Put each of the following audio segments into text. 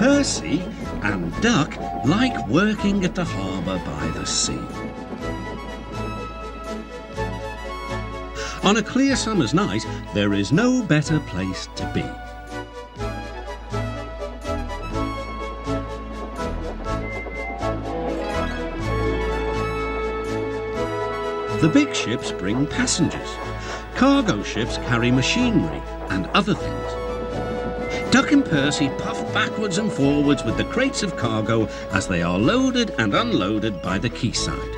Percy and Duck like working at the harbour by the sea. On a clear summer's night, there is no better place to be. The big ships bring passengers. Cargo ships carry machinery and other things. Duck and Percy puff backwards and forwards with the crates of cargo as they are loaded and unloaded by the quayside.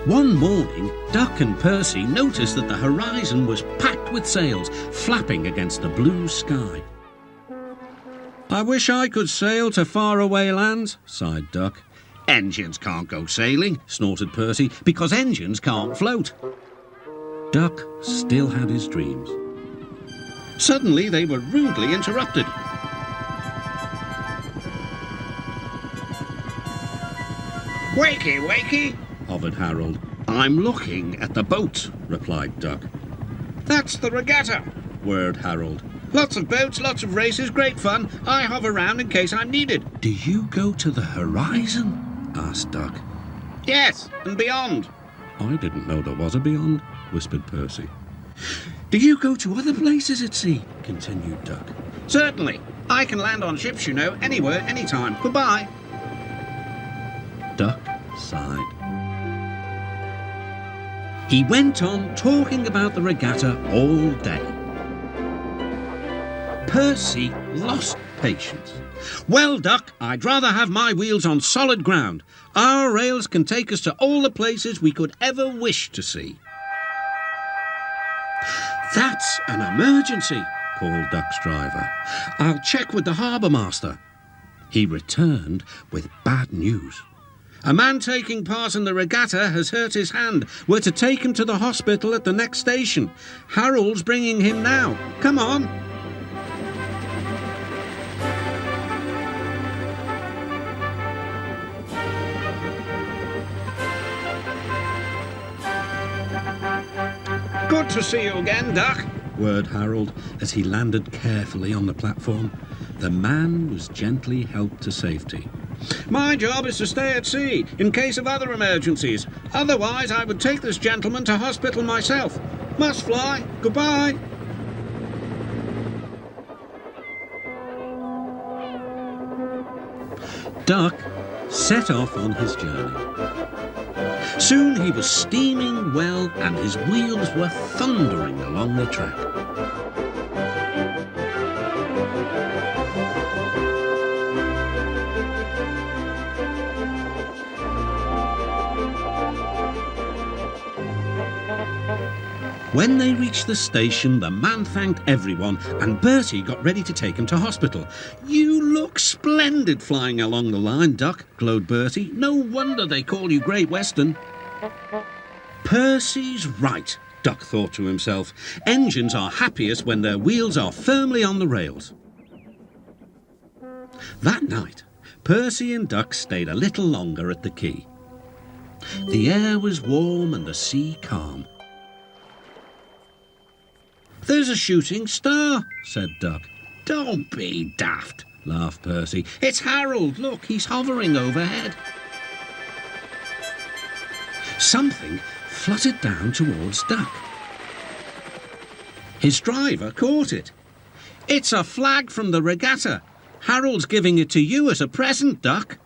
One morning, Duck and Percy noticed that the horizon was packed with sails flapping against the blue sky. "I wish I could sail to faraway lands," sighed Duck. "Engines can't go sailing," snorted Percy, "because engines can't float." Duck still had his dreams. Suddenly they were rudely interrupted. "Wakey, wakey," hovered Harold. "I'm looking at the boat," replied Duck. "That's the regatta," whirred Harold. "Lots of boats, lots of races, great fun. I hover round in case I'm needed." "Do you go to the horizon?" asked Duck. "Yes, and beyond." "I didn't know there was a beyond," whispered Percy. "Do you go to other places at sea?" continued Duck. "Certainly. I can land on ships, you know, anywhere, anytime. Goodbye." Duck sighed. He went on talking about the regatta all day. Percy lost patience. "Well, Duck, I'd rather have my wheels on solid ground. Our rails can take us to all the places we could ever wish to see." "That's an emergency," called Duck's driver. "I'll check with the harbour master." He returned with bad news. "A man taking part in the regatta has hurt his hand. We're to take him to the hospital at the next station. Harold's bringing him now. Come on." "Good to see you again, Duck," whirred Harold as he landed carefully on the platform. The man was gently helped to safety. "My job is to stay at sea in case of other emergencies. Otherwise, I would take this gentleman to hospital myself. Must fly. Goodbye." Duck set off on his journey. Soon he was steaming well and his wheels were thundering along the track. When they reached the station, the man thanked everyone and Bertie got ready to take him to hospital. "You look splendid flying along the line, Duck," glowed Bertie. "No wonder they call you Great Western." Percy's right, Duck thought to himself. Engines are happiest when their wheels are firmly on the rails. That night, Percy and Duck stayed a little longer at the quay. The air was warm and the sea calm. "There's a shooting star," said Duck. "Don't be daft," laughed Percy. "It's Harold. Look, he's hovering overhead." Something fluttered down towards Duck. His driver caught it. "It's a flag from the regatta. Harold's giving it to you as a present, Duck."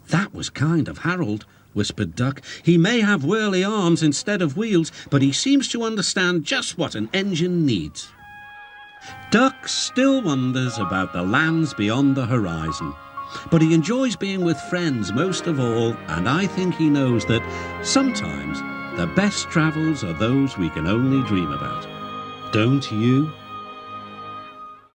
"That was kind of Harold," whispered Duck. "He may have whirly arms instead of wheels, but he seems to understand just what an engine needs." Duck still wonders about the lands beyond the horizon, but he enjoys being with friends most of all, and I think he knows that sometimes the best travels are those we can only dream about. Don't you?